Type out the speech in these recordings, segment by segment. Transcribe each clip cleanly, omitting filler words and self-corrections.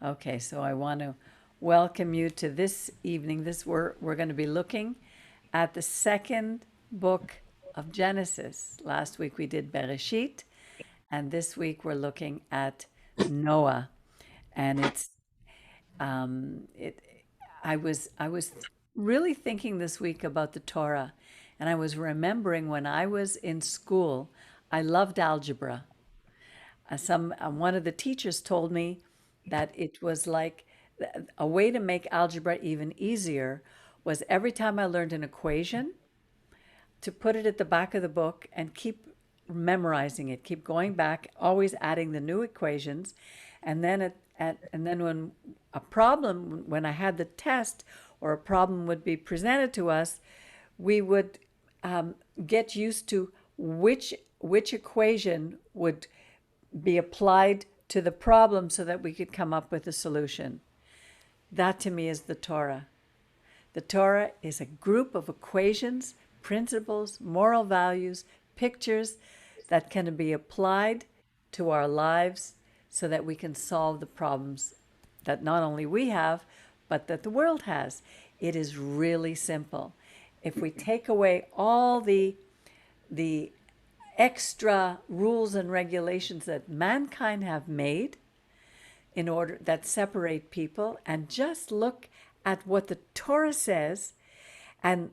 Okay, so I want to welcome you to this evening. We're going to be looking at the second book of Genesis. Last week we did Bereshit, and this week we're looking at Noah. And it. I was really thinking this week about the Torah, and I was remembering when I was in school, I loved algebra. One of the teachers told me that it was like a way to make algebra even easier was every time I learned an equation to put it at the back of the book and keep memorizing it, keep going back, always adding the new equations, and then when when I had the test or a problem would be presented to us, we would get used to which equation would be applied to the problem so that we could come up with a solution. That to me is the Torah. The Torah is a group of equations, principles, moral values, pictures that can be applied to our lives so that we can solve the problems that not only we have, but that the world has. It is really simple. If we take away all the extra rules and regulations that mankind have made in order that separate people and just look at what the Torah says, and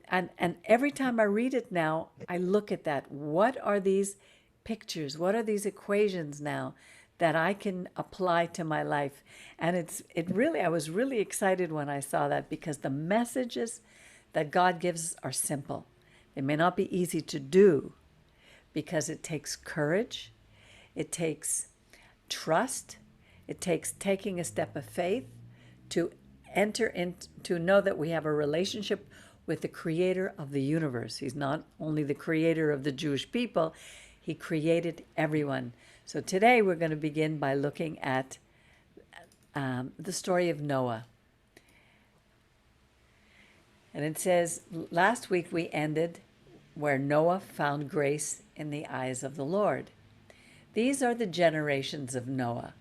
every time I read it now I look at that. What are these pictures, what are these equations now that I can apply to my life? And it really, I was really excited when I saw that, because the messages that God gives are simple. They may not be easy to do, because it takes courage, it takes trust, it takes taking a step of faith to enter in, to know that we have a relationship with the creator of the universe. He's not only the creator of the Jewish people, he created everyone. So today we're going to begin by looking at the story of Noah. And it says, last week we ended where Noah found grace in the eyes of the Lord. These are the generations of Noah.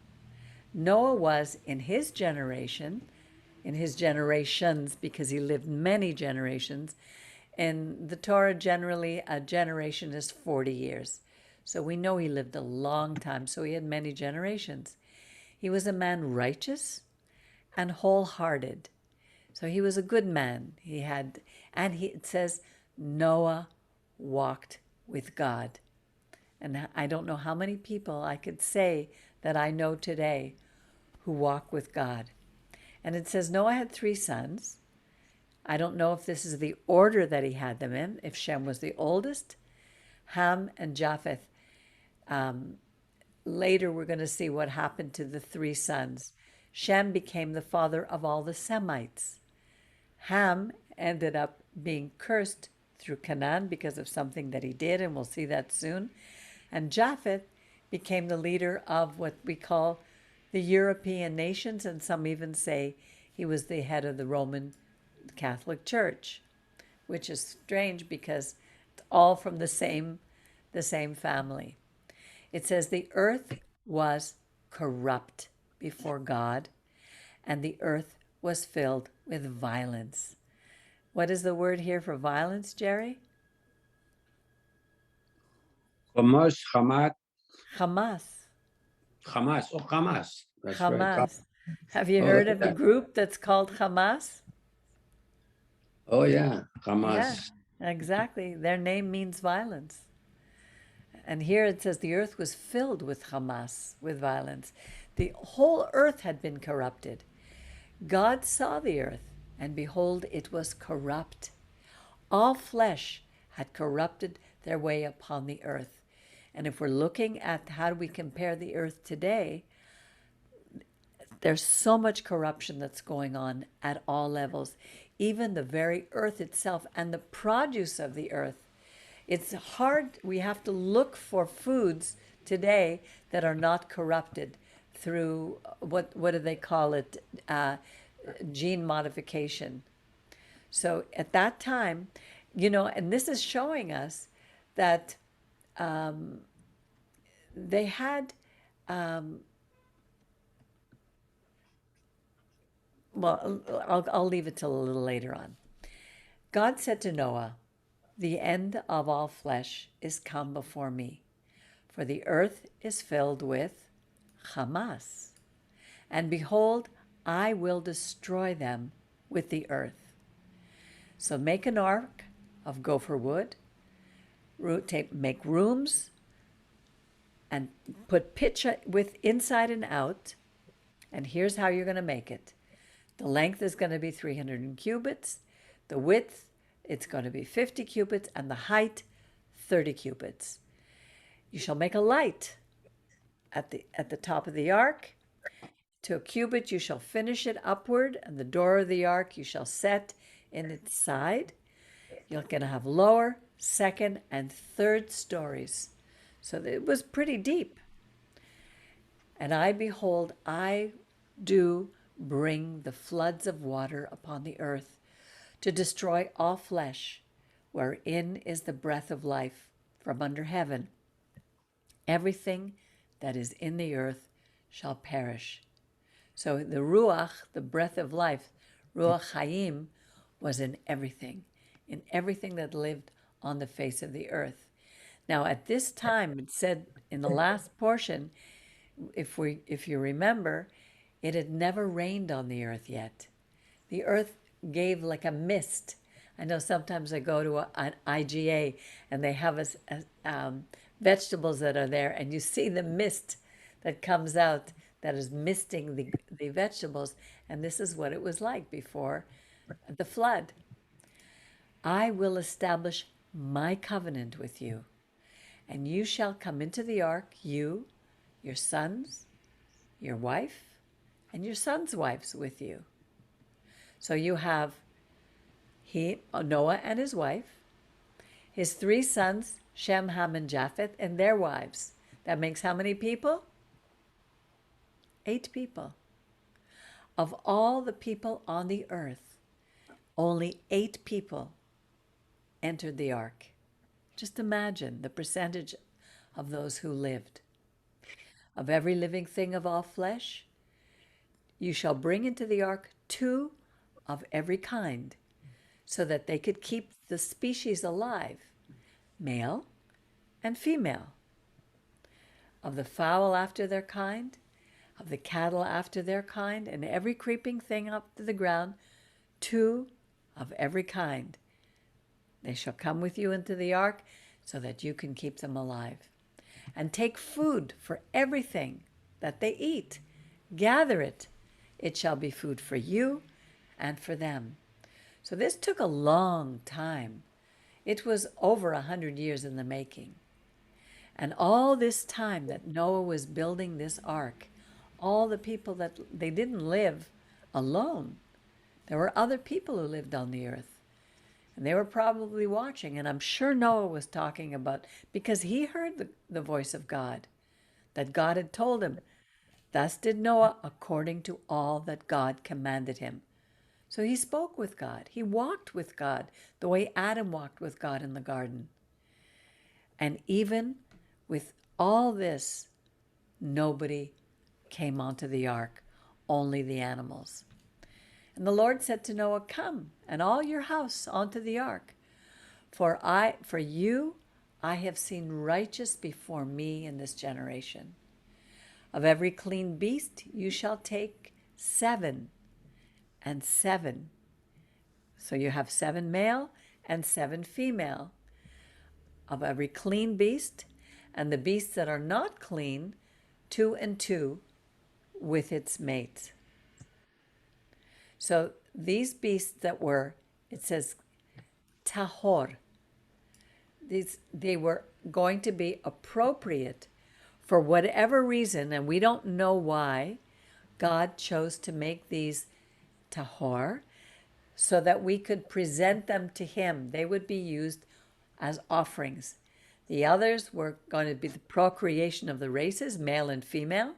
Noah was in his generation, in his generations, because he lived many generations. In the Torah, generally, a generation is 40 years. So we know he lived a long time, so he had many generations. He was a man righteous and wholehearted. So he was a good man. It says, Noah walked with God. And I don't know how many people I could say that I know today who walk with God. And it says Noah had 3 sons. I don't know if this is the order that he had them in, if Shem was the oldest, Ham and Japheth. Later we're going to see what happened to the 3 sons. Shem became the father of all the Semites. Ham ended up being cursed through Canaan because of something that he did, and we'll see that soon. And Japheth became the leader of what we call the European nations, and some even say he was the head of the Roman Catholic Church, which is strange because it's all from the same family. It says the earth was corrupt before God, and the earth was filled with violence. What is the word here for violence, Jerry? Hamas, Hamas, Hamas. Hamas. Oh, Hamas. That's right. Hamas. Have you Oh, heard of a yeah. group that's called Hamas? Oh, yeah. Yeah, Hamas. exactly. Their name means violence. And here it says the earth was filled with Hamas, with violence. The whole earth had been corrupted. God saw the earth, and behold, it was corrupt. All flesh had corrupted their way upon the earth. And if we're looking at how do we compare the earth today, there's so much corruption that's going on at all levels. Even the very earth itself and the produce of the earth. It's hard. We have to look for foods today that are not corrupted through what do they call it? Gene modification. So at that time, and this is showing us that they had well, I'll leave it till a little later on. God said to Noah, "The end of all flesh is come before me, for the earth is filled with Hamas. And behold, I will destroy them with the earth. So make an ark of gopher wood, make rooms, and put pitch with inside and out. And here's how you're going to make it. The length is going to be 300 cubits. The width, it's going to be 50 cubits. And the height, 30 cubits. You shall make a light at the top of the ark. To a cubit you shall finish it upward, and the door of the ark you shall set in its side. You're going to have lower, second, and third stories. So it was pretty deep. And I behold, I do bring the floods of water upon the earth to destroy all flesh, wherein is the breath of life from under heaven. Everything that is in the earth shall perish. So the Ruach, the breath of life, Ruach Chaim, was in everything that lived on the face of the earth. Now, at this time, it said in the last portion, if you remember, it had never rained on the earth yet. The earth gave like a mist. I know sometimes I go to an IGA and they have vegetables that are there, and you see the mist that comes out that is misting the vegetables. And this is what it was like before the flood. I will establish my covenant with you, and you shall come into the ark, you, your sons, your wife, and your sons' wives with you. So you have Noah and his wife, his 3 sons, Shem, Ham, and Japheth, and their wives. That makes how many people? 8 people. Of all the people on the earth, only 8 people entered the ark. Just imagine the percentage of those who lived. Of every living thing of all flesh, you shall bring into the ark 2 of every kind, so that they could keep the species alive, male and female. Of the fowl after their kind, of the cattle after their kind, and every creeping thing up to the ground, 2 of every kind. They shall come with you into the ark, so that you can keep them alive. And take food for everything that they eat. Gather it. It shall be food for you and for them. So this took a long time. It was over 100 years in the making. And all this time that Noah was building this ark, all the people that they didn't live alone. There were other people who lived on the earth. And they were probably watching. And I'm sure Noah was talking about, because he heard the voice of God, that God had told him, "Thus did Noah according to all that God commanded him." So he spoke with God. He walked with God the way Adam walked with God in the garden. And even with all this, nobody came onto the ark, only the animals. And the Lord said to Noah, "Come, and all your house onto the ark, for you I have seen righteous before me in this generation. Of every clean beast you shall take 7 and 7. So you have 7 male and 7 female. Of every clean beast, and the beasts that are not clean, 2 and 2 with its mates." So these beasts that were, it says, tahor, they were going to be appropriate for whatever reason, and we don't know why God chose to make these tahor, so that we could present them to him. They would be used as offerings. The others were going to be the procreation of the races, male and female,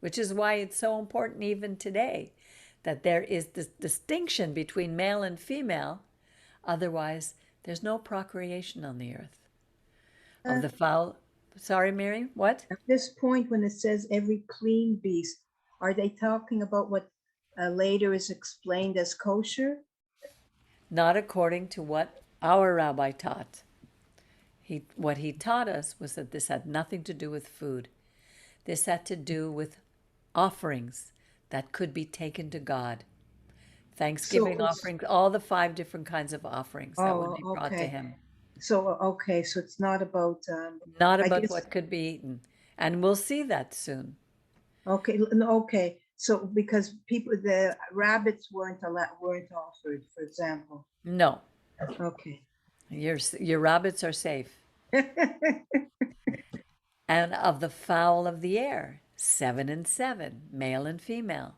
which is why it's so important even today that there is this distinction between male and female. Otherwise, there's no procreation on the earth. Of the fowl, sorry, Mary, what? At this point, when it says every clean beast, are they talking about what later is explained as kosher? Not according to what our rabbi taught. What he taught us was that this had nothing to do with food. This had to do with offerings that could be taken to God. Thanksgiving So, offerings, all the 5 different kinds of offerings that would oh, be brought to okay. him. So, okay, so it's not about, Not I about guess, what could be eaten. And we'll see that soon. okay, okay. So because the rabbits weren't offered, for example. No, Okay. your rabbits are safe. And of the fowl of the air, 7 and 7, male and female,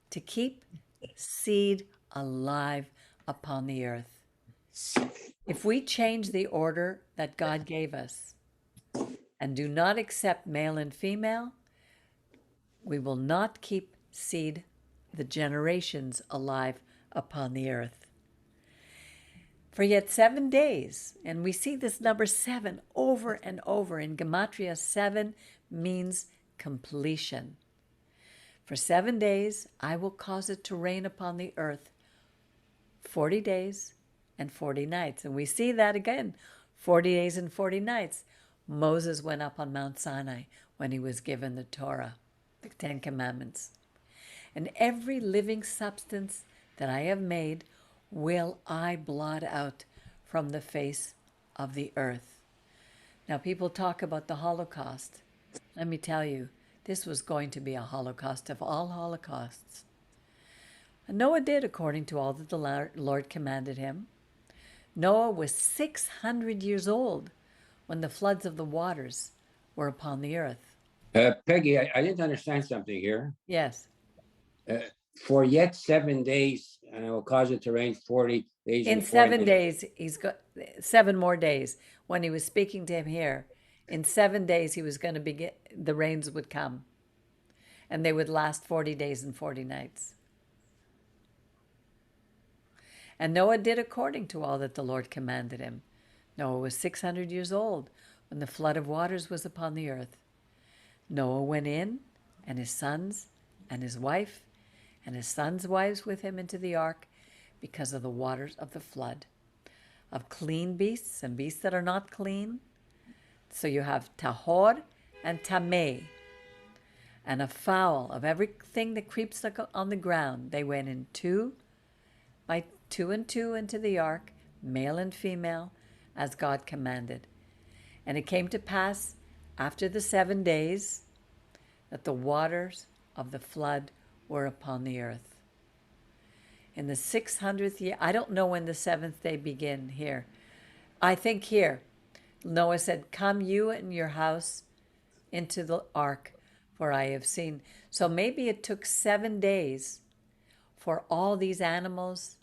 to keep seed alive upon the earth. If we change the order that God gave us and do not accept male and female, we will not keep seed, the generations, alive upon the earth. For yet 7 days, and we see this number 7 over and over in Gematria. 7 means completion. For 7 days I will cause it to rain upon the earth 40 days and 40 nights. And we see that again, 40 days and 40 nights. Moses went up on Mount Sinai when he was given the Torah, the 10 Commandments. And every living substance that I have made will I blot out from the face of the earth. Now, people talk about the Holocaust. Let me tell you, this was going to be a Holocaust of all holocausts. And Noah did according to all that the Lord commanded him. Noah was 600 years old when the floods of the waters were upon the earth. Peggy, I didn't understand something here. Yes. For yet 7 days, and I will cause it to rain 40 days In and 40 7 nights. days, he's got 7 more days. When he was speaking to him here, in 7 days, he was going to begin, the rains would come. And they would last 40 days and 40 nights. And Noah did according to all that the Lord commanded him. Noah was 600 years old when the flood of waters was upon the earth. Noah went in, and his sons, and his wife, and his sons' wives with him into the ark, because of the waters of the flood, of clean beasts and beasts that are not clean. So you have tahor and tameh, and a fowl of everything that creeps on the ground. They went in 2 by 2 and 2 into the ark, male and female, as God commanded. And it came to pass after the 7 days that the waters of the flood were upon the earth. In the 600th year, I don't know when the 7th day began here. I think here, Noah said, "Come you and your house into the ark, for I have seen." So maybe it took 7 days for all these animals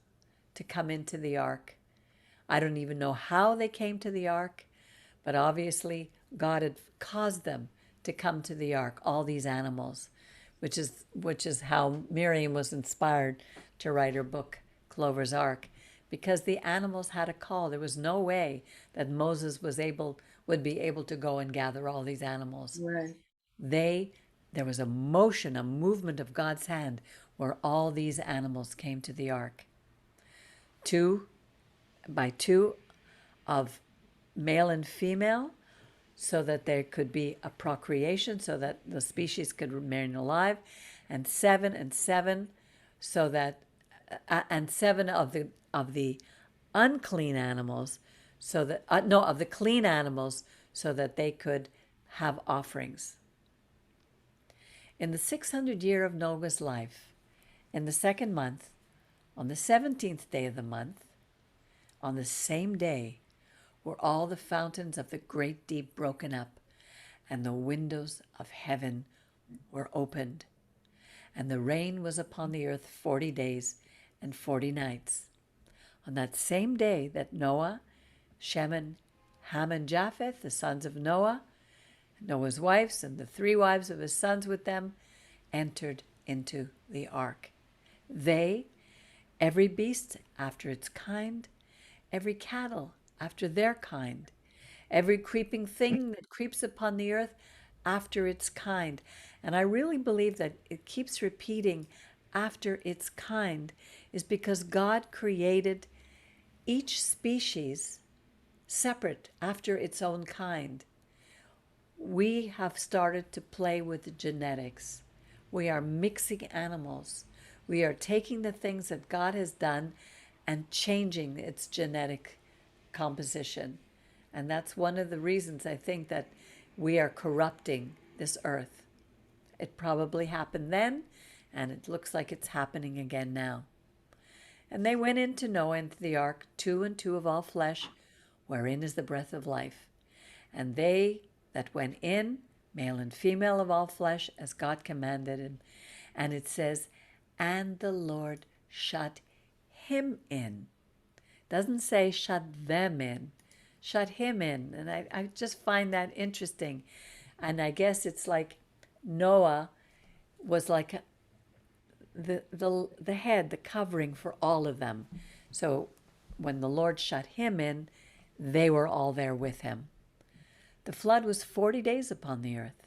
to come into the ark. I don't even know how they came to the ark, but obviously God had caused them to come to the ark, all these animals, which is how Miriam was inspired to write her book, Clover's Ark, because the animals had a call. There was no way that Moses would be able to go and gather all these animals. Right. There was a motion, a movement of God's hand where all these animals came to the ark. 2 by 2 of male and female, so that there could be a procreation, so that the species could remain alive, and 7 and 7, so that and 7 of the unclean animals, so that of the clean animals, so that they could have offerings. In the 600th year of Noah's life, in the 2nd month, on the 17th day of the month, on the same day, were all the fountains of the great deep broken up, and the windows of heaven were opened. And the rain was upon the earth 40 days and 40 nights. On that same day that Noah, Shem, Ham, and Japheth, the sons of Noah, Noah's wives, and the 3 wives of his sons with them, entered into the ark. They, every beast after its kind, every cattle after their kind, every creeping thing that creeps upon the earth after its kind. And I really believe that it keeps repeating after its kind is because God created each species separate after its own kind. We have started to play with the genetics. We are mixing animals. We are taking the things that God has done and changing its genetic composition. And that's one of the reasons I think that we are corrupting this earth. It probably happened then, and it looks like it's happening again now. And they went into Noah into the ark, 2 of all flesh, wherein is the breath of life. And they that went in, male and female of all flesh, as God commanded him. And it says, and the Lord shut him in. Doesn't say shut them in, shut him in. And I just find that interesting. And I guess it's like Noah was like the head, the covering for all of them. So when the Lord shut him in, they were all there with him. The flood was 40 days upon the earth.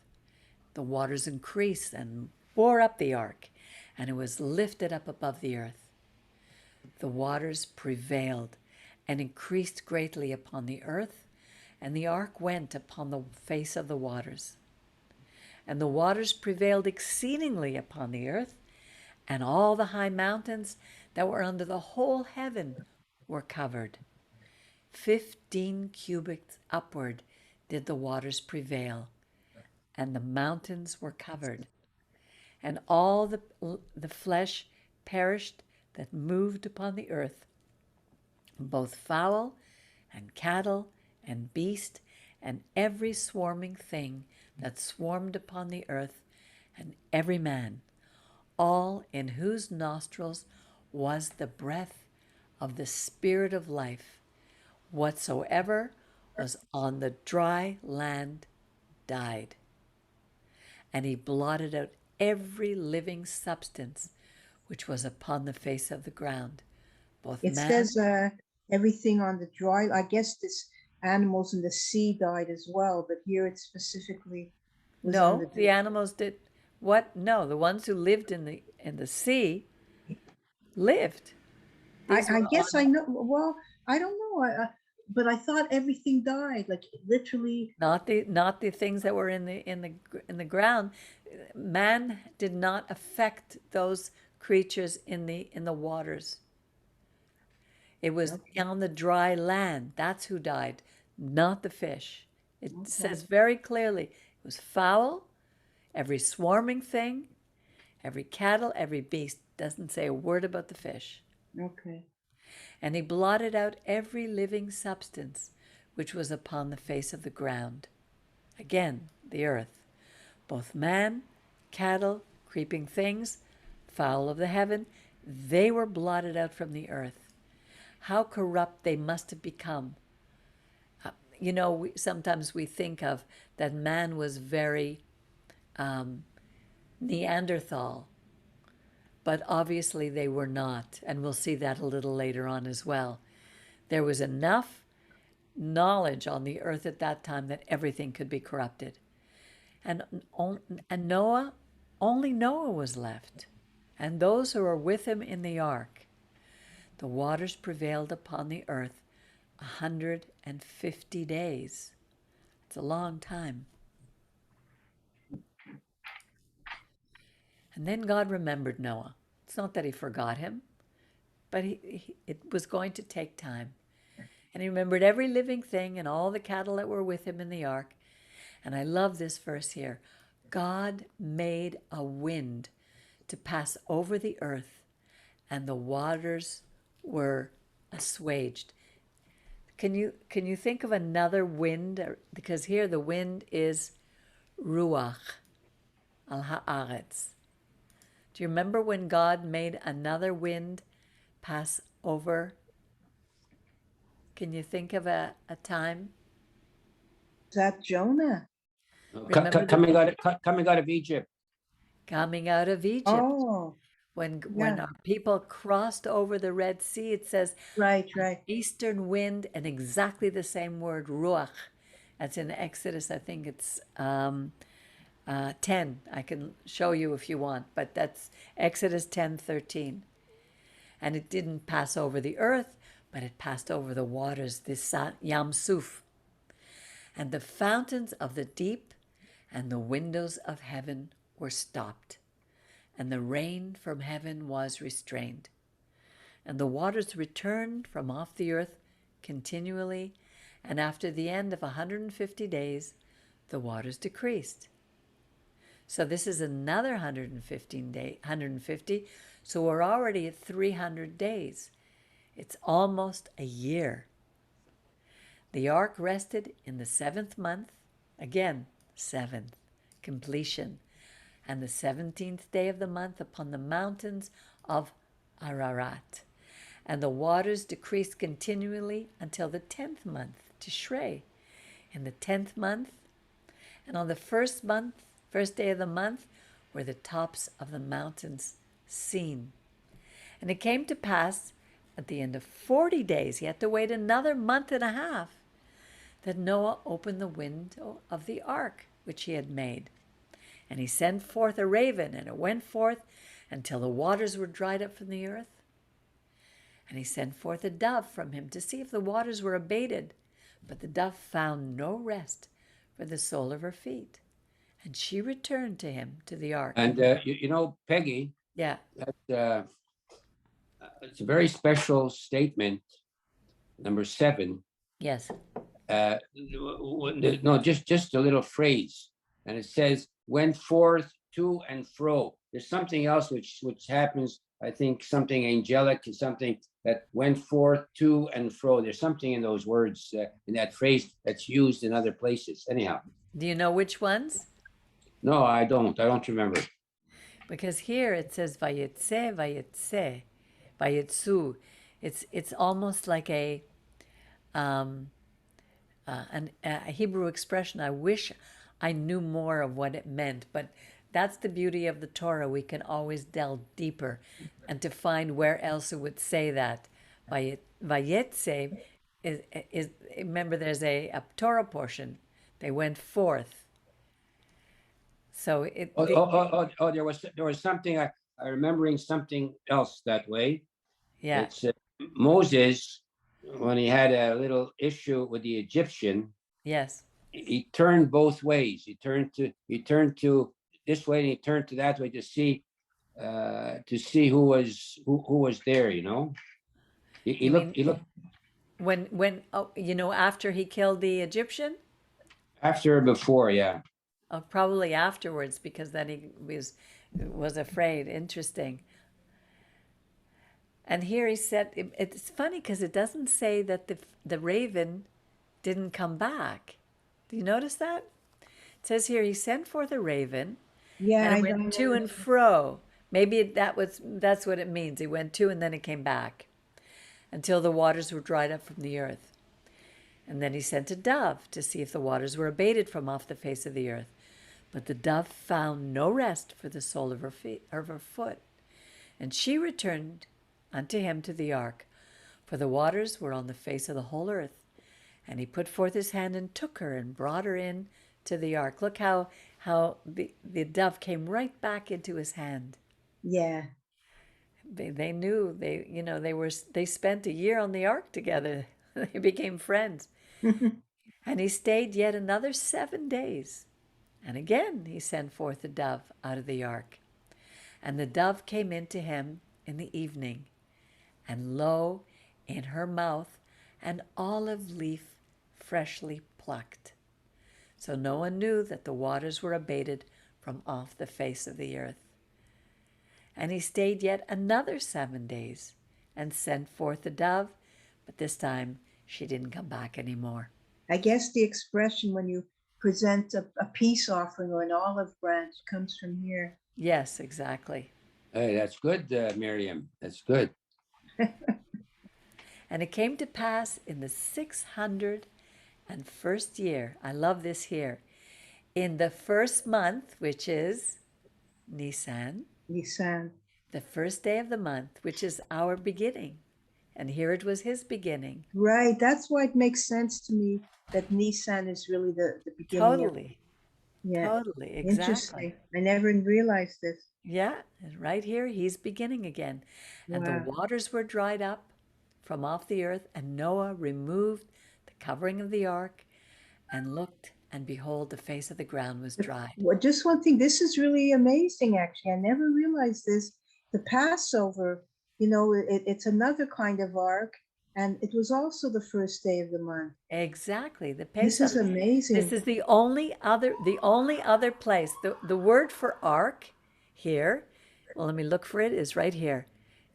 The waters increased and bore up the ark, and it was lifted up above the earth. The waters prevailed and increased greatly upon the earth, and the ark went upon the face of the waters. And the waters prevailed exceedingly upon the earth, and all the high mountains that were under the whole heaven were covered. 15 cubits upward did the waters prevail, and the mountains were covered. And all the flesh perished that moved upon the earth, both fowl and cattle and beast, and every swarming thing that swarmed upon the earth, and every man, all in whose nostrils was the breath of the Spirit of life. Whatsoever was on the dry land died. And he blotted out every living substance which was upon the face of the ground, both It man. says everything on the dry. I guess this animals in the sea died as well, but here it specifically was on No, the animals did what? No, the ones who lived in the sea lived. These I were guess on, I know. Well, I don't know. But I thought everything died, like literally. not the things that were in the ground. Man did not affect those creatures in the waters. It was Okay. on the dry land. That's who died, not the fish. It Okay. says very clearly it was fowl, every swarming thing, every cattle, every beast. Doesn't say a word about the fish. Okay. And he blotted out every living substance which was upon the face of the ground. Again, the earth. Both man, cattle, creeping things, fowl of the heaven, they were blotted out from the earth. How corrupt they must have become. Sometimes we think of that man was very Neanderthal, but obviously they were not, and we'll see that a little later on as well. There was enough knowledge on the earth at that time that everything could be corrupted. And Noah, only Noah was left, and those who were with him in the ark. The waters prevailed upon the earth 150 days. It's a long time. And then God remembered Noah. It's not that he forgot him, but it was going to take time. And he remembered every living thing and all the cattle that were with him in the ark. And I love this verse here. God made a wind to pass over the earth, and the waters were assuaged. Can you think of another wind? Because here the wind is ruach al haaretz. Do you remember when God made another wind pass over? Can you think of a time? Is that Jonah? Remember Coming out of Egypt. coming out of Egypt? Oh, When yeah. our people crossed over the Red Sea, it says Right. eastern wind, and exactly the same word, ruach. That's in Exodus. I think it's 10. I can show you if you want, but that's Exodus 10:13. And it didn't pass over the earth, but it passed over the waters, the Yam Suf, and the fountains of the deep and the windows of heaven were stopped, and the rain from heaven was restrained. And the waters returned from off the earth continually, and after the end of 150 days, the waters decreased. So this is another 150. So we're already at 300 days. It's almost a year. The ark rested in the 7th month, again, 7th, completion, and the 17th day of the month upon the mountains of Ararat. And the waters decreased continually until the 10th month, Tishrei. In the 10th month, and on the first day of the month, were the tops of the mountains seen. And it came to pass at the end of 40 days, he had to wait another month and a half, that Noah opened the window of the ark which he had made. And he sent forth a raven, and it went forth until the waters were dried up from the earth. And he sent forth a dove from him to see if the waters were abated. But the dove found no rest for the sole of her feet. And she returned to him to the ark. And Peggy, Yeah. It's a very special statement, number 7. Yes. No, just a little phrase, and it says went forth to and fro. There's something else which happens. I think something angelic, something that went forth to and fro. There's something in those words, in that phrase, that's used in other places. Anyhow. Do you know which ones? No, I don't remember. Because here it says vayetze, vayetzu. It's almost like a Hebrew expression. I wish I knew more of what it meant, but that's the beauty of the Torah. We can always delve deeper and to find where else it would say that. Vayetze is remember, there's a Torah portion. They went forth. So there was something I remembering something else that way. Yeah. It's Moses, when he had a little issue with the Egyptian. Yes. He turned both ways. He turned to this way and he turned to that way to see who was there. He looked when after he killed the Egyptian. After or before, yeah. Oh, probably afterwards, because then he was afraid. Interesting. And here he said, it's funny because it doesn't say that the raven didn't come back. Do you notice that? It says here he sent forth a raven. Yeah, and it went to and fro. Maybe that's what it means. He went to and then it came back until the waters were dried up from the earth. And then he sent a dove to see if the waters were abated from off the face of the earth. But the dove found no rest for the sole of her foot. And she returned unto him to the ark, for the waters were on the face of the whole earth. And he put forth his hand and took her and brought her in to the ark. Look how the dove came right back into his hand. Yeah. They knew they spent a year on the ark together. They became friends. And he stayed yet another 7 days. And again he sent forth the dove out of the ark. And the dove came into him in the evening, and lo, in her mouth an olive leaf freshly plucked. So no one knew that the waters were abated from off the face of the earth. And he stayed yet another 7 days, and sent forth the dove, but this time she didn't come back anymore. I guess the expression when you present a peace offering or an olive branch comes from here. Yes, exactly. Hey, that's good, Miriam. That's good. And it came to pass in the 601st year, I love this here, in the first month, which is Nisan, the first day of the month, which is our beginning. And here it was his beginning. Right. That's why it makes sense to me that Nisan is really the beginning. Totally. Yeah. Totally, exactly. Interesting. I never realized this. Yeah, and right here, he's beginning again. And the Wow. waters were dried up from off the earth, and Noah removed the covering of the ark and looked, and behold, the face of the ground was But dried. just one thing, this is really amazing, actually. I never realized this. The Passover, it's another kind of ark, and it was also the first day of the month. Exactly, the This is Pesach. This amazing. is the only other place. The word for ark here, well, let me look for it, is right here.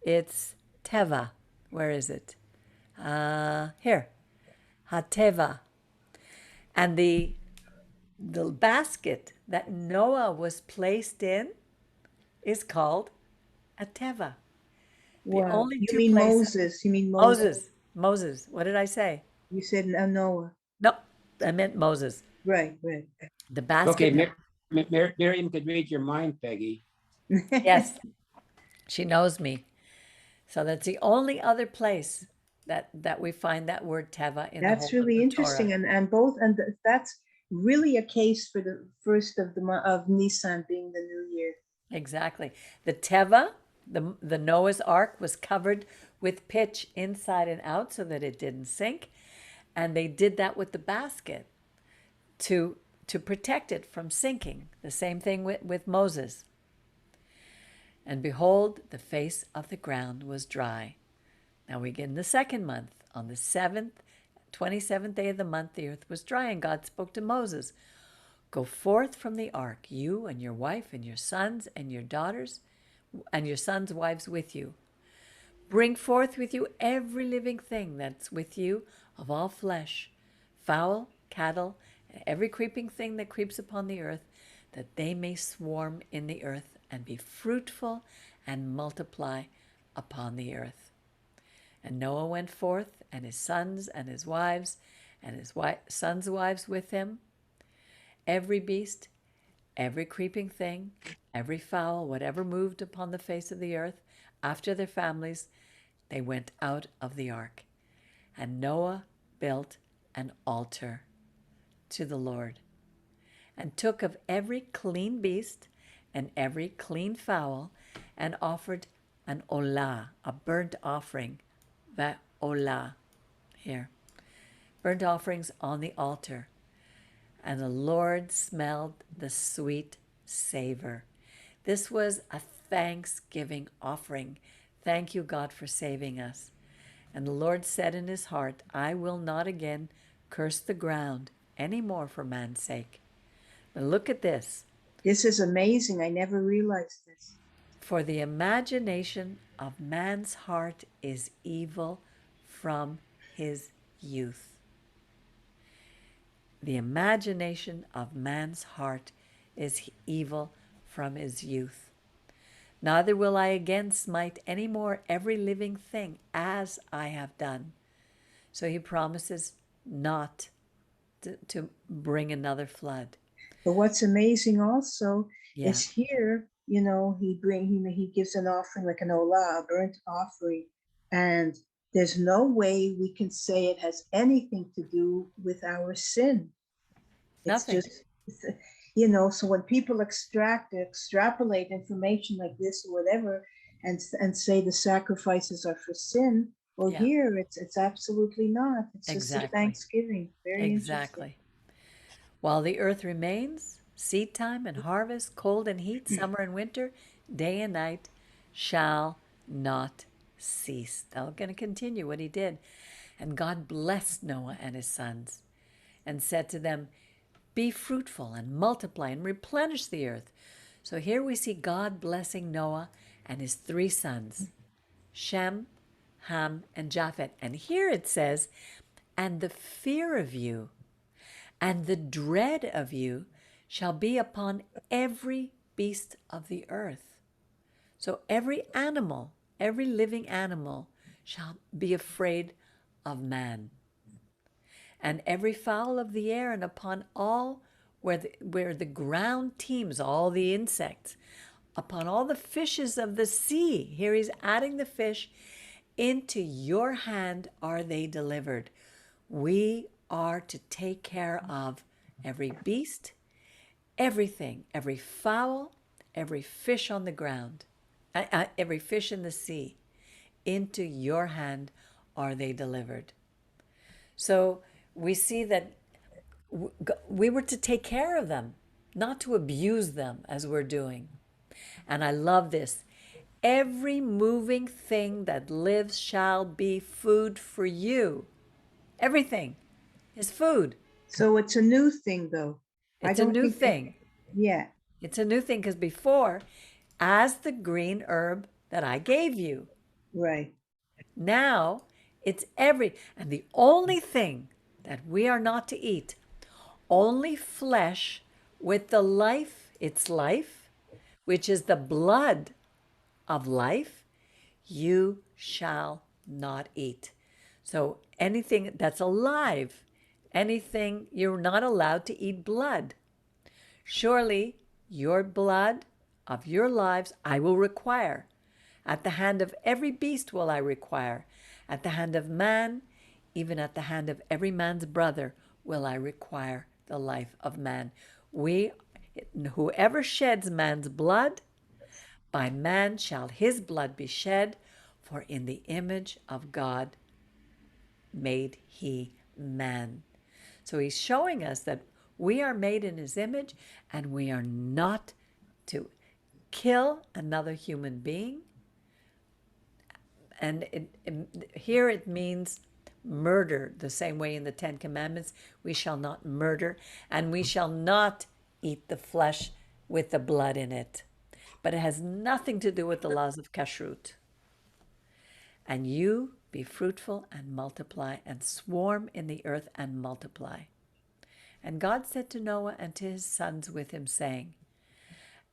It's teva. Where is it? Here, hateva. And the basket that Noah was placed in is called a teva. The Wow. only You two mean places. Moses. You mean Moses. Moses. What did I say? You said Noah. No, I meant Moses. Right, right. The Okay, basket. Miriam could read your mind, Peggy. Yes, she knows me. So that's the only other place that we find that word teva in the That's whole of really the interesting, Torah. and that's really a case for the first of the month of Nisan being the new year. Exactly. The teva, the Noah's Ark, was covered with pitch inside and out so that it didn't sink, and they did that with the basket to to protect it from sinking. The same thing with Moses. And behold, the face of the ground was dry. Now we get in the second month. On the 27th day of the month, the earth was dry, and God spoke to Moses. Go forth from the ark, you and your wife and your sons and your daughters and your sons' wives with you. Bring forth with you every living thing that's with you of all flesh, fowl, cattle, and every creeping thing that creeps upon the earth, that they may swarm in the earth and be fruitful and multiply upon the earth. And Noah went forth, and his sons and his wives, and his sons' wives with him. Every beast, every creeping thing, every fowl, whatever moved upon the face of the earth, after their families, they went out of the ark. And Noah built an altar to the Lord, and took of every clean beast and every clean fowl, and offered an olah, a burnt offering, that olah here, burnt offerings on the altar. And the Lord smelled the sweet savor. This was a thanksgiving offering. Thank you, God, for saving us. And the Lord said in his heart, I will not again curse the ground any more for man's sake. But look at this. This is amazing. I never realized this. For the imagination of man's heart is evil from his youth. The imagination of man's heart is evil from his youth. Neither will I again smite any more every living thing as I have done. So he promises not to bring another flood. But what's amazing also Yeah, is here, he gives an offering like an olah, a burnt offering, and there's no way we can say it has anything to do with our sin. It's nothing. just, so when people extrapolate information like this or whatever, and say the sacrifices are for sin, well, Yeah, here it's absolutely not. It's just a exactly. thanksgiving. Very interesting. Exactly. While the earth remains, seed time and harvest, cold and heat, summer and winter, day and night shall not cease. Now I'm going to continue what he did. And God blessed Noah and his sons and said to them, be fruitful and multiply and replenish the earth. So here we see God blessing Noah and his three sons, Shem, Ham, and Japheth. And here it says, and the fear of you and the dread of you shall be upon every beast of the earth. So every animal, every living animal shall be afraid of man. And every fowl of the air, and upon all where the ground teems, all the insects, upon all the fishes of the sea. Here he's adding the fish. Into your hand are they delivered. We are to take care of every beast, everything, every fowl, every fish on the ground, every fish in the sea, into your hand are they delivered. So we see that we were to take care of them, not to abuse them as we're doing. And I love this. Every moving thing that lives shall be food for you. Everything is food. So it's a new thing, though. I It's a don't new think that, thing. yeah, It's a new thing because before, as the green herb that I gave you, right. now it's and the only thing that we are not to eat, only flesh with the life, its life, which is the blood of life, you shall not eat. So anything that's alive, anything, you're not allowed to eat blood. Surely your blood of your lives I will require. At the hand of every beast will I require. At the hand of man, even at the hand of every man's brother, will I require the life of man. Whoever sheds man's blood, by man shall his blood be shed, for in the image of God made he man. So he's showing us that we are made in his image and we are not to kill another human being. And here it means murder, the same way in the Ten Commandments, we shall not murder, and we shall not eat the flesh with the blood in it. But it has nothing to do with the laws of kashrut. And you be fruitful and multiply, and swarm in the earth and multiply. And God said to Noah and to his sons with him, saying,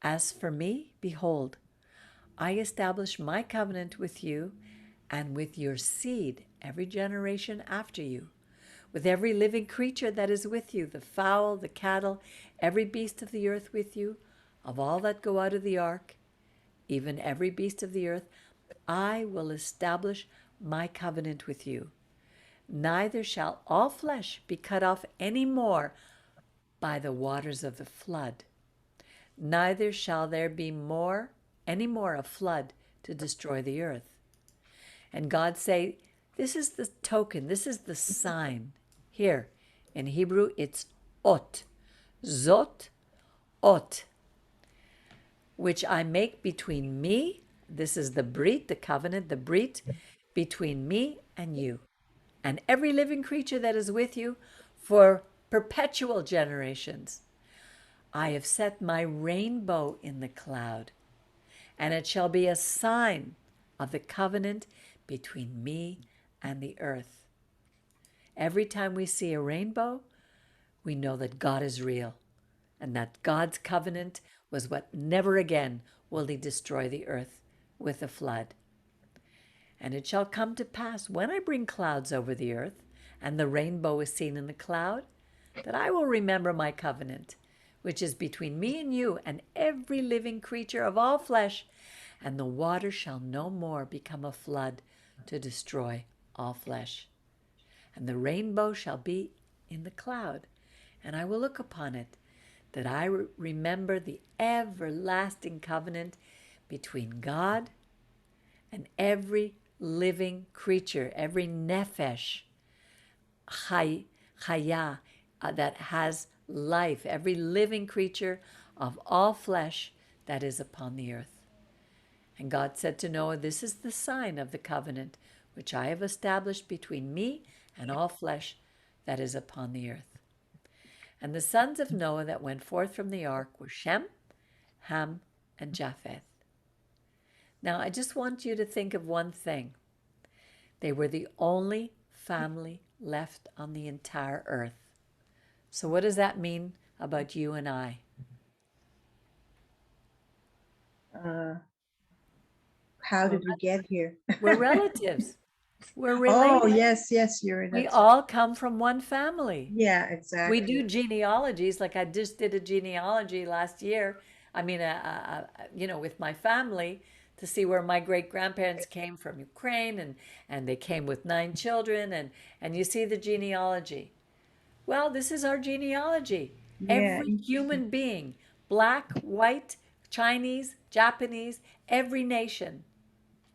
As for me, behold, I establish my covenant with you and with your seed every generation after you, with every living creature that is with you, the fowl, the cattle, every beast of the earth with you, of all that go out of the ark, even every beast of the earth, I will establish my covenant with you. Neither shall all flesh be cut off any more by the waters of the flood. Neither shall there be any more a flood to destroy the earth. And God say, this is the token, this is the sign. Here, in Hebrew, it's ot. Zot, ot. Which I make between me, this is the brit, the covenant, the brit, between me and you, and every living creature that is with you for perpetual generations. I have set my rainbow in the cloud, and it shall be a sign of the covenant between me and the earth. Every time we see a rainbow, we know that God is real, and that God's covenant was what never again will he destroy the earth with a flood. And it shall come to pass, when I bring clouds over the earth, and the rainbow is seen in the cloud, that I will remember my covenant, which is between me and you and every living creature of all flesh, and the water shall no more become a flood to destroy all flesh. And the rainbow shall be in the cloud, and I will look upon it, that I remember the everlasting covenant between God and every living creature, every nefesh, chaya, that has life, every living creature of all flesh that is upon the earth. And God said to Noah, this is the sign of the covenant which I have established between me and all flesh that is upon the earth. And the sons of Noah that went forth from the ark were Shem, Ham, and Japheth. Now, I just want you to think of one thing. They were the only family left on the entire earth. So what does that mean about you and I? How did we get here? We're relatives. We're Oh, related. yes, you're, We that's, all come from one family. yeah, We exactly. do genealogies, like I just did a genealogy last year. I mean, with my family to see where my great grandparents came from Ukraine, and they came with 9 children, and you see the genealogy. Well, this is our genealogy. Yeah, Every interesting. human being, black, white, Chinese, Japanese, every nation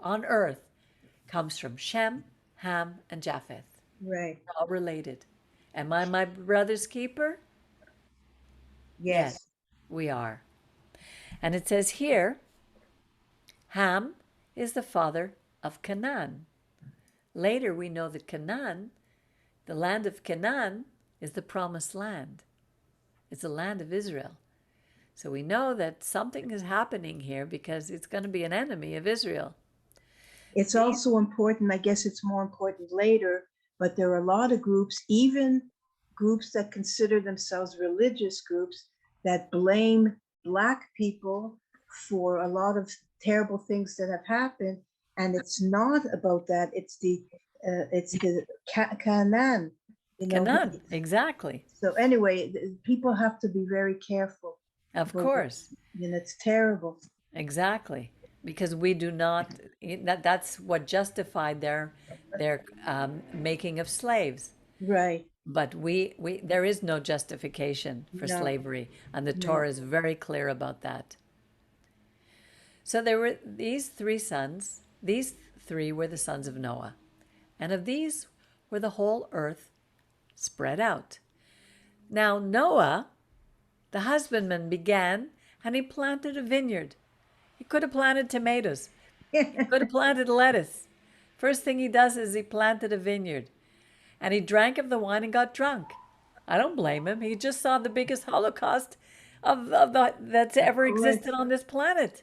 on earth comes from Shem, Ham, and Japheth. Right. All related. Am I my brother's keeper? Yes, Yes. we are. And it says here, Ham is the father of Canaan. Later, we know that Canaan, the land of Canaan, is the promised land. It's the land of Israel. So we know that something is happening here because it's going to be an enemy of Israel. It's These also important, I guess it's more important later, but there are a lot of groups, even groups that consider themselves religious groups, that blame Black people for a lot of terrible things that have happened. And it's not about that. It's the Canaan, you know. Canaan, exactly. So anyway, people have to be very careful Of about what, course, it's terrible. exactly. Because we do not, that's what justified their making of slaves. Right. But there is no justification for No, slavery, and the no. Torah is very clear about that. So there were these three sons. These three were the sons of Noah, and of these were the whole earth spread out. Now Noah, the husbandman, began, and he planted a vineyard. He could have planted tomatoes. He could have planted lettuce. First thing he does is he planted a vineyard, and he drank of the wine and got drunk. I don't blame him. He just saw the biggest Holocaust that's Of ever course. existed on this planet.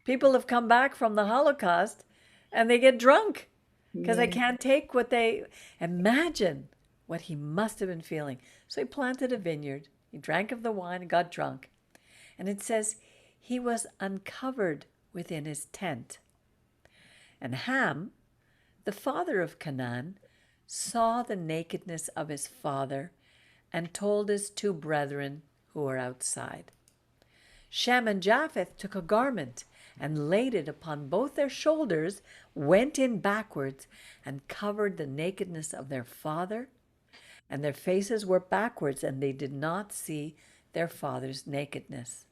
People have come back from the Holocaust and they get drunk because they Yeah. can't take what they imagine what he must have been feeling. So he planted a vineyard, he drank of the wine and got drunk. And it says he was uncovered within his tent. And Ham, the father of Canaan, saw the nakedness of his father and told his two brethren who were outside. Shem and Japheth took a garment and laid it upon both their shoulders, went in backwards, and covered the nakedness of their father. And their faces were backwards, and they did not see their father's nakedness.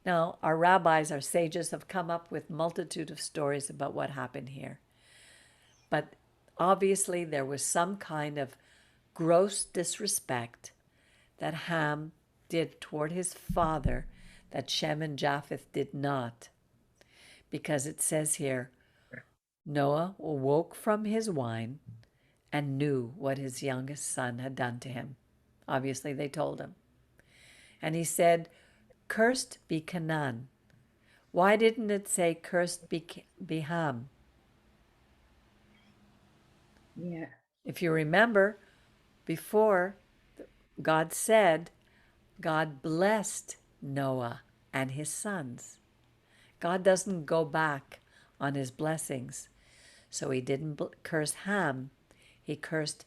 Now, our rabbis, our sages, have come up with multitude of stories about what happened here. But obviously, there was some kind of gross disrespect that Ham did toward his father that Shem and Japheth did not. Because it says here, Noah awoke from his wine and knew what his youngest son had done to him. Obviously, they told him. And he said, Cursed be Canaan. Why didn't it say, Cursed be Ham? Yeah. If you remember, before God said, God blessed Noah and his sons. God doesn't go back on his blessings. So he didn't curse Ham. He cursed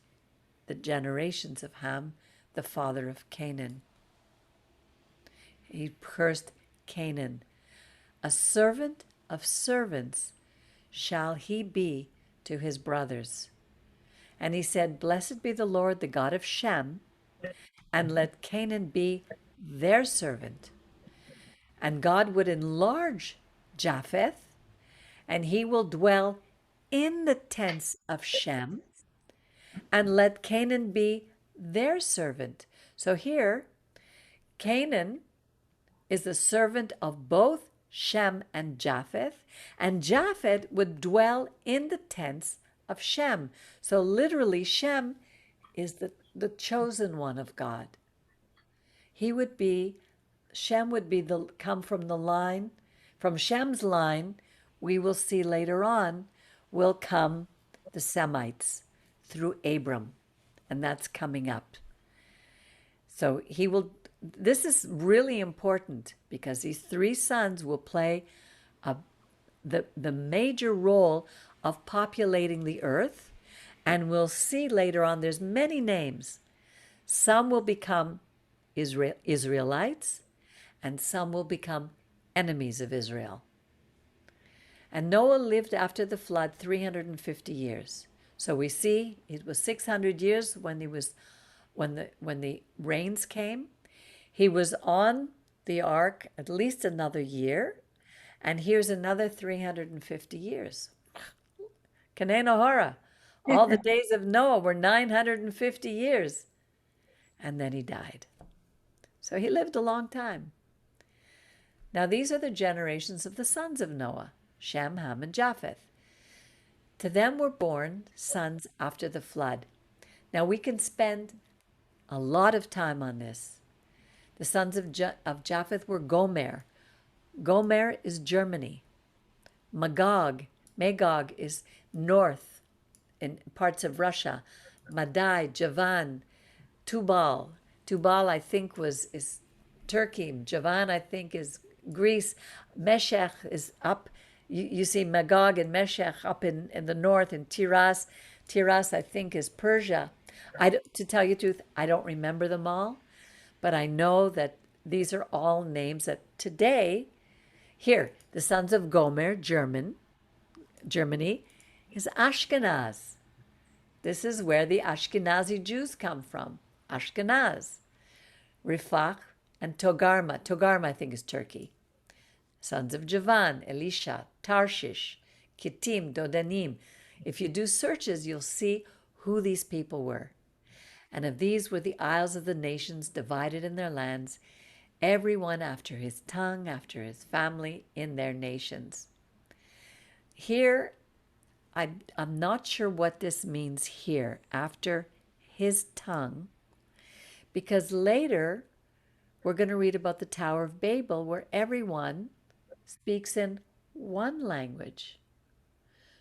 the generations of Ham, the father of Canaan. He cursed Canaan. A servant of servants shall he be to his brothers. And he said, Blessed be the Lord, the God of Shem, and let Canaan be their servant. And God would enlarge Japheth, and he will dwell in the tents of Shem, and let Canaan be their servant. So here, Canaan is the servant of both Shem and Japheth, and Japheth would dwell in the tents of Shem. So literally, Shem is the chosen one of God. He would be, Shem would be come from the line, from Shem's line, we will see later on, will come the Semites through Abram, and that's coming up. So he will, this is really important because these three sons will play the major role of populating the earth. And we'll see later on, there's many names. Some will become Israelites, and some will become enemies of Israel. And Noah lived after the flood 350 years. So we see it was 600 years when he was when the rains came. He was on the ark at least another year, and here's another 350 years. Kanena Hora. All the days of Noah were 950 years. And then he died. So he lived a long time. Now these are the generations of the sons of Noah, Shem, Ham, and Japheth. To them were born sons after the flood. Now we can spend a lot of time on this. The sons of Japheth were Gomer. Gomer is Germany. Magog is north in parts of Russia. Madai, Javan, Tubal. Tubal, I think, is Turkey. Javan, I think, is Greece. Meshech is up. You see Magog and Meshech up in the north, and Tiras. Tiras, I think, is Persia. To tell you the truth, I don't remember them all, but I know that these are all names that today, here, the sons of Gomer, Germany, is Ashkenaz. This is where the Ashkenazi Jews come from. Ashkenaz. Rifach and Togarma. Togarma, I think, is Turkey. Sons of Javan, Elisha, Tarshish, Kittim, Dodanim. If you do searches, you'll see who these people were. And of these were the isles of the nations divided in their lands, everyone after his tongue, after his family, in their nations. Here, I'm not sure what this means here, after his tongue, because later we're going to read about the Tower of Babel, where everyone speaks in one language.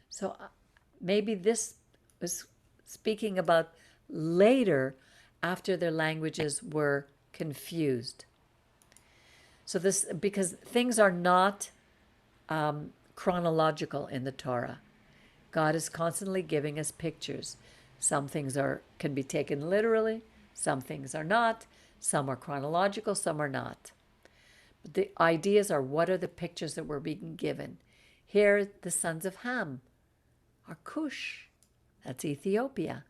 So maybe this was speaking about later, after their languages were confused. So this, because things are not chronological in the Torah. God is constantly giving us pictures. Some things can be taken literally, some things are not, some are chronological, some are not. But the ideas are, what are the pictures that we're being given? Here, the sons of Ham are Cush. That's Ethiopia.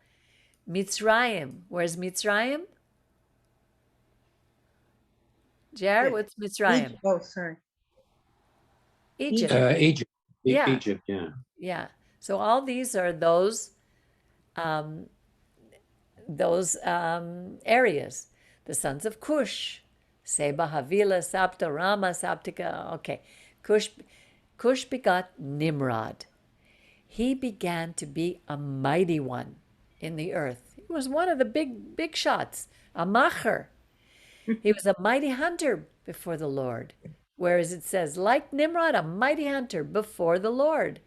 Mitzrayim. Where's Mitzrayim? Jared, what's Mitzrayim? Oh, sorry. Egypt. Egypt. Yeah. Egypt, yeah. Yeah. So all these are those areas. The sons of Cush, Seba, Havila, Sapta, Rama, Saptika. Okay. Cush begot Nimrod. He began to be a mighty one in the earth. He was one of the big shots, a macher. He was a mighty hunter before the Lord. Whereas it says, like Nimrod, a mighty hunter before the Lord.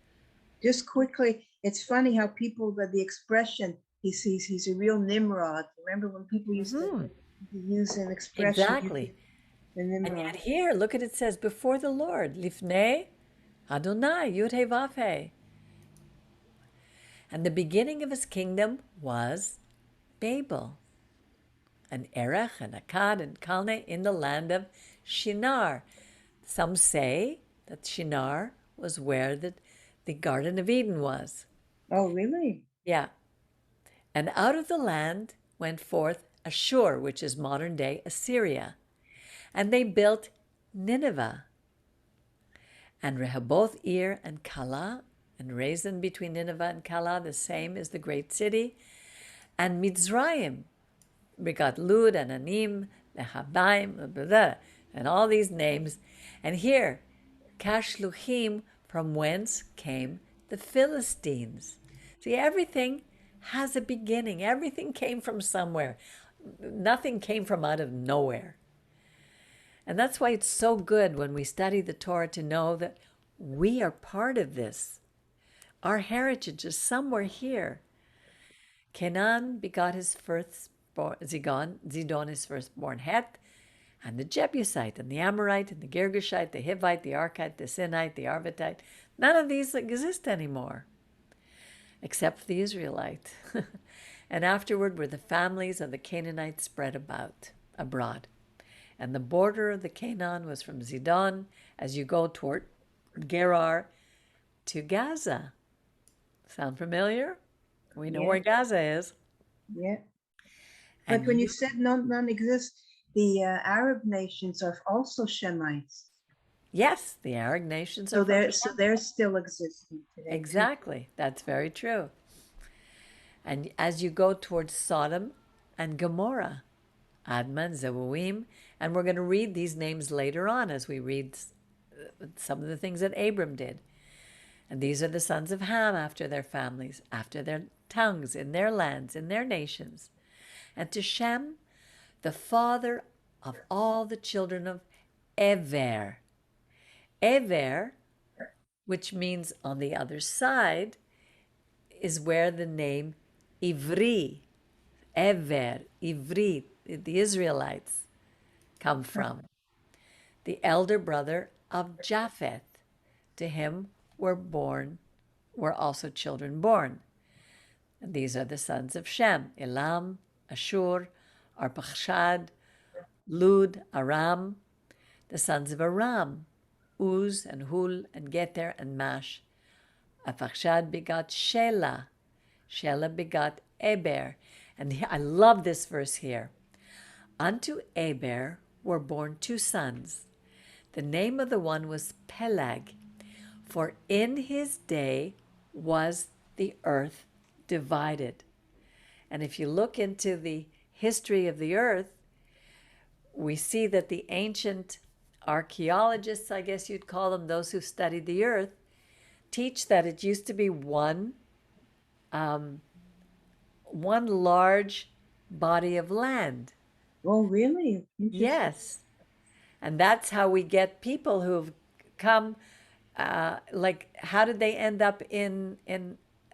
Just quickly, it's funny how people, the expression, he's a real Nimrod. Remember when people used to use an expression? Exactly. The Nimrod. And yet here, look at it says, before the Lord, Lifnei Adonai, Yud He Vav He. And the beginning of his kingdom was Babel, and Erech, and Akkad, and Calneh in the land of Shinar. Some say that Shinar was where the Garden of Eden was. Oh, really? Yeah. And out of the land went forth Ashur, which is modern day Assyria. And they built Nineveh, and Rehoboth, Ir, and Calah, and Raisin between Nineveh and Calah, the same as the great city. And Mitzrayim, we got Lud and Anim, Lehabaim, and all these names. And here, Kashluchim, from whence came the Philistines. See, everything has a beginning. Everything came from somewhere. Nothing came from out of nowhere. And that's why it's so good when we study the Torah to know that we are part of this. Our heritage is somewhere here. Canaan begot his firstborn, Zidon his firstborn, Het, and the Jebusite, and the Amorite, and the Girgashite, the Hivite, the Archite, the Sinite, the Arvitite. None of these exist anymore, except for the Israelite. And afterward were the families of the Canaanites spread abroad. And the border of the Canaan was from Zidon, as you go toward Gerar, to Gaza. Sound familiar? We know where Gaza is. Yeah. But And when you you, said none exist, the Arab nations are also Shemites. yes, the Arab nations are So from they're still existing today too. exactly. That's very true. And as you go towards Sodom and Gomorrah, Admah, Zeboim, and we're going to read these names later on as we read some of the things that Abram did. And these are the sons of Ham after their families, after their tongues, in their lands, in their nations. And to Shem, the father of all the children of Ever. Ever, which means on the other side, is where the name Ivri, Ever, Ivri, the Israelites come from. The elder brother of Japheth. To him were also children born. And these are the sons of Shem, Elam, Ashur, Arpachshad, Lud, Aram. The sons of Aram, Uz and Hul and Geter and Mash. Arpachshad begot Shelah. Shelah begot Eber. And I love this verse here. Unto Eber were born two sons. The name of the one was Peleg, for in his day was the earth divided. And if you look into the history of the earth, we see that the ancient archaeologists, I guess you'd call them, those who studied the earth, teach that it used to be one large body of land. Oh, really? Interesting. Yes. And that's how we get people who've come. Like, how did they end up in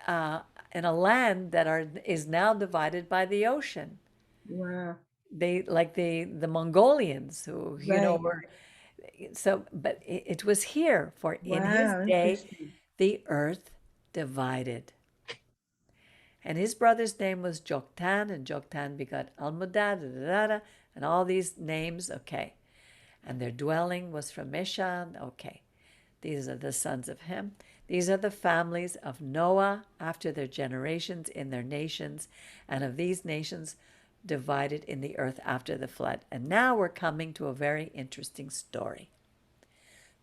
a land that is now divided by the ocean? Wow. They like the Mongolians who Right. were so, but it was here. For in his Wow. day Interesting. the earth divided. And his brother's name was Joktan, and Joktan begot Almodad, and all these names. Okay. And their dwelling was from Meshan. Okay. These are the sons of Ham. These are the families of Noah after their generations in their nations, and of these nations divided in the earth after the flood. And now we're coming to a very interesting story.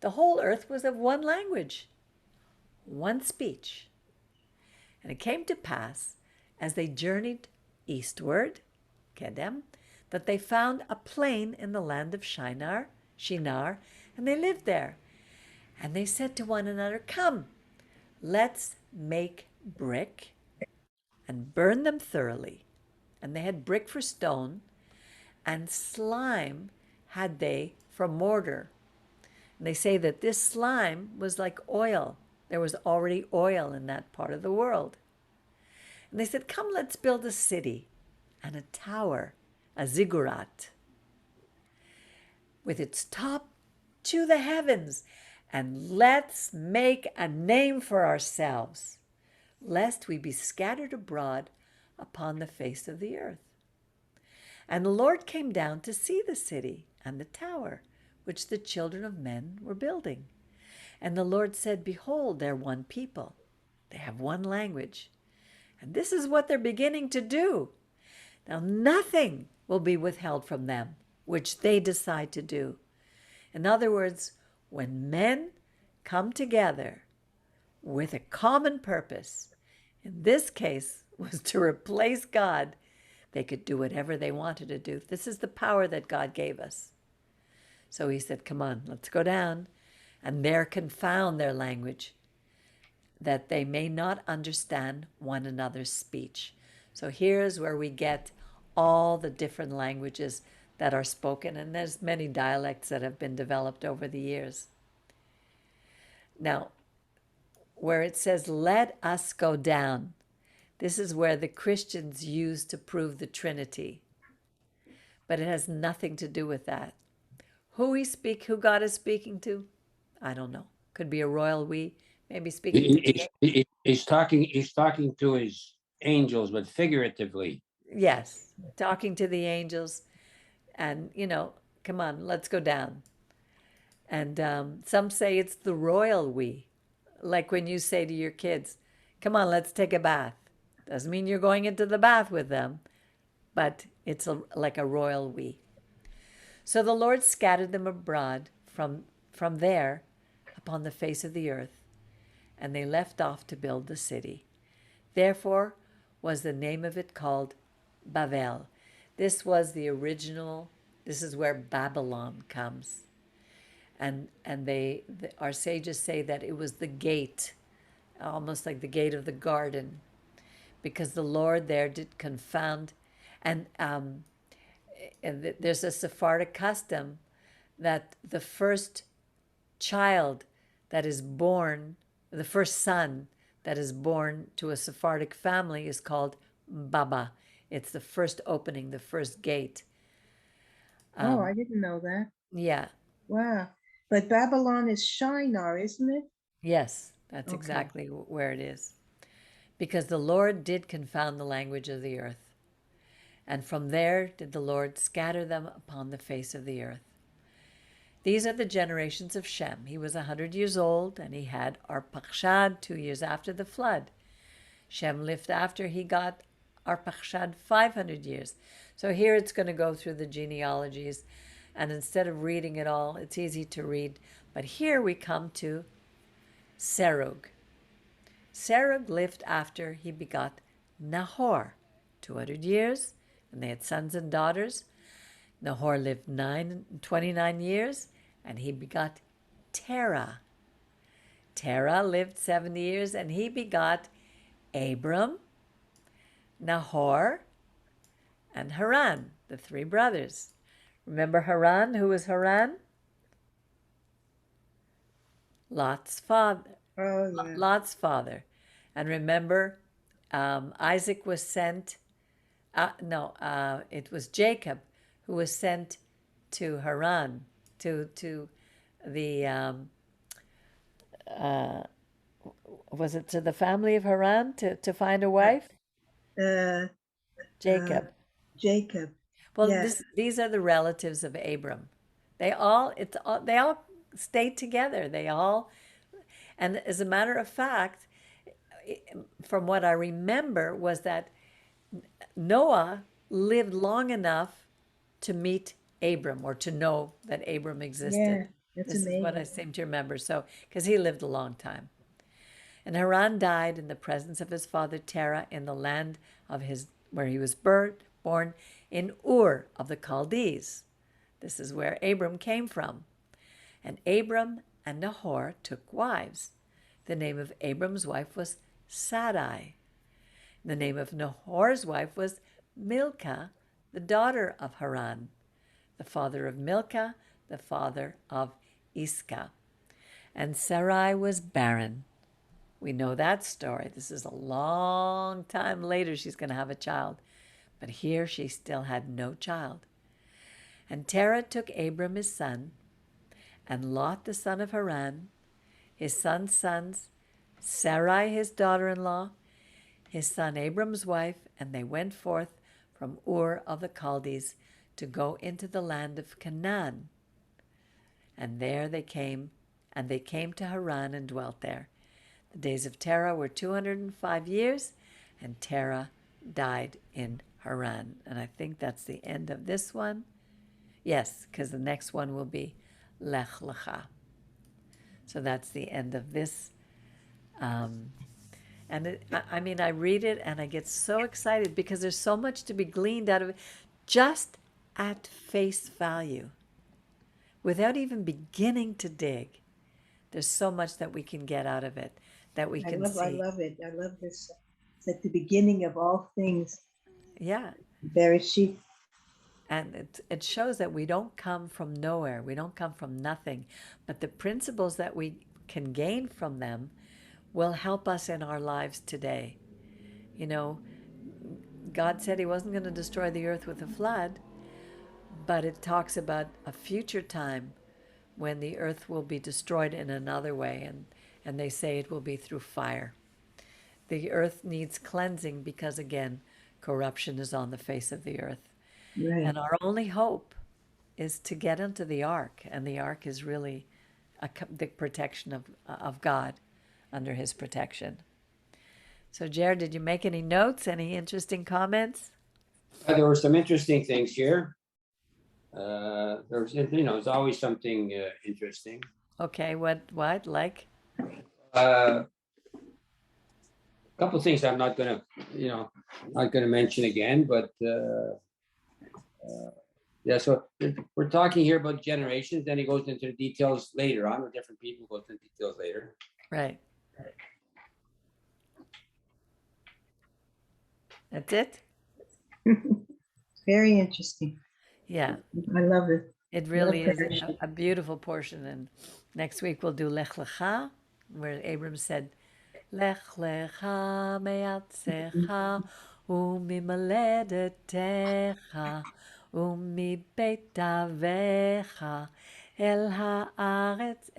The whole earth was of one language, one speech. And it came to pass, as they journeyed eastward, Kedem, that they found a plain in the land of Shinar, and they lived there. And they said to one another, come, let's make brick and burn them thoroughly. And they had brick for stone, and slime had they for mortar. And they say that this slime was like oil. There was already oil in that part of the world. And they said, come, let's build a city and a tower, a ziggurat, with its top to the heavens, and let's make a name for ourselves, lest we be scattered abroad upon the face of the earth. And the Lord came down to see the city and the tower, which the children of men were building. And the Lord said, behold, they're one people. They have one language. And this is what they're beginning to do. Now, nothing will be withheld from them, which they decide to do. In other words, when men come together with a common purpose, in this case was to replace God, they could do whatever they wanted to do. This is the power that God gave us. So he said, come on, let's go down, and there confound their language, that they may not understand one another's speech. So here's where we get all the different languages that are spoken, and there's many dialects that have been developed over the years. Now, where it says, let us go down, this is where the Christians use to prove the Trinity. But it has nothing to do with that. Who God is speaking to, I don't know. Could be a royal we, maybe speaking to He's talking to his angels, but figuratively. yes, talking to the angels, and come on, let's go down. And some say it's the royal we, like when you say to your kids, come on, let's take a bath. Doesn't mean you're going into the bath with them, but it's like a royal we. So the Lord scattered them abroad from there upon the face of the earth, and they left off to build the city. Therefore was the name of it called Bavel. This was the original, this is where Babylon comes. And our sages say that it was the gate, almost like the gate of the garden, because the Lord there did confound. And there's a Sephardic custom that the first child that is born, the first son that is born to a Sephardic family is called Baba. It's the first opening, the first gate. Oh, I didn't know that. Yeah, Wow. But Babylon is Shinar, isn't it? yes, that's Okay. exactly where it is. Because the Lord did confound the language of the earth. And from there did the Lord scatter them upon the face of the earth. These are the generations of Shem. He was 100 years old, and he had Arpachshad 2 years after the flood. Shem lived after he got Arpachshad 500 years. So here it's going to go through the genealogies, and instead of reading it all, it's easy to read. But here we come to Serug. Serug lived after he begot Nahor, 200 years, and they had sons and daughters. Nahor lived 29 years, and he begot Terah. Terah lived 70 years, and he begot Abram, Nahor, and Haran, the three brothers. Remember Haran? Who was Haran? Lot's father. Oh, yeah. Lot's father. And remember, Isaac was sent, it was Jacob who was sent to Haran, to the, was it to the family of Haran to find a wife? Uh, Jacob. Jacob. Well, Yes. these are the relatives of Abram. They all stayed together. And as a matter of fact, from what I remember, was that Noah lived long enough to meet Abram, or to know that Abram existed. Yeah, that's This is what I amazing. seem to remember. So, because he lived a long time. And Haran died in the presence of his father Terah in the land of where he was born in Ur of the Chaldees. This is where Abram came from. And Abram and Nahor took wives. The name of Abram's wife was Sarai. The name of Nahor's wife was Milcah, the daughter of Haran, the father of Milcah, the father of Iscah. And Sarai was barren. We know that story. This is a long time later she's going to have a child. But here she still had no child. And Terah took Abram his son, and Lot the son of Haran, his son's sons, Sarai his daughter-in-law, his son Abram's wife, and they went forth from Ur of the Chaldees to go into the land of Canaan. And there they came to Haran and dwelt there. The days of Terah were 205 years, and Terah died in Haran. And I think that's the end of this one. Yes, because the next one will be Lech Lecha. So that's the end of this. I read it and I get so excited because there's so much to be gleaned out of it just at face value. Without even beginning to dig, there's so much that we can get out of it, that we can see. I love it. I love this. It's at the beginning of all things. Yeah. Bereshit. And it shows that we don't come from nowhere. We don't come from nothing. But the principles that we can gain from them will help us in our lives today. You know, God said he wasn't going to destroy the earth with a flood, but it talks about a future time when the earth will be destroyed in another way, and they say it will be through fire. The earth needs cleansing because, again, corruption is on the face of the earth. Right. And our only hope is to get into the ark, and the ark is really the protection of God, under his protection. So, Jared, did you make any notes? Any interesting comments? There were some interesting things here. There's, there's always something interesting. Okay, what, like? A couple of things I'm not gonna, not gonna mention again, but yeah. So we're talking here about generations. Then he goes into the details later on with different people. Goes into details later. Right. That's it? Very interesting. Yeah, I love it. it Love really is Parashah. a beautiful portion. And next week we'll do Lech Lecha, where Abram said, Lech Lecha me'atzecha u'mimaledetecha u'mibeit avecha el haaretz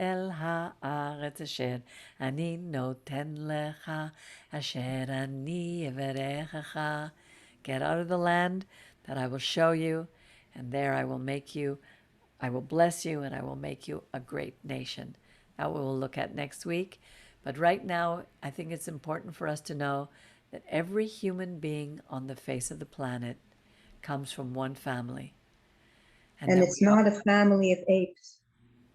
asher ani noten lecha asher ani everechecha. Get out of the land that I will show you, and there I will make you, I will bless you, and I will make you a great nation. That we will look at next week. But right now, I think it's important for us to know that every human being on the face of the planet comes from one family. And that it's we are, not a family of apes.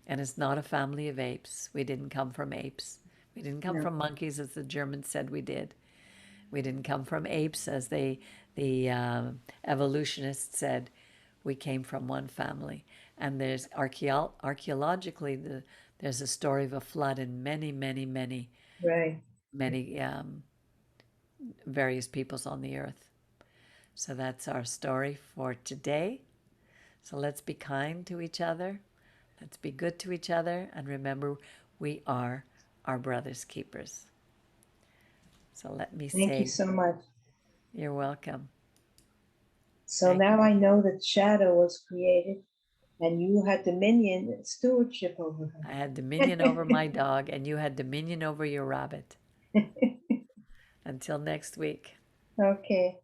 and it's not a family of apes. We didn't come from apes. We didn't come No. from monkeys, as the Germans said we did. We didn't come from apes, as the evolutionists said. We came from one family. And there's archaeologically, there's a story of a flood in many, many, many, Right. many various peoples on the earth. So that's our story for today. So let's be kind to each other. Let's be good to each other. And remember, we are our brother's keepers. So let me Thank you say, so much. you're welcome. So Thank now I know that shadow was created and you had dominion and stewardship over I had dominion over my dog, and you had dominion over your rabbit. her. Until next week. Okay.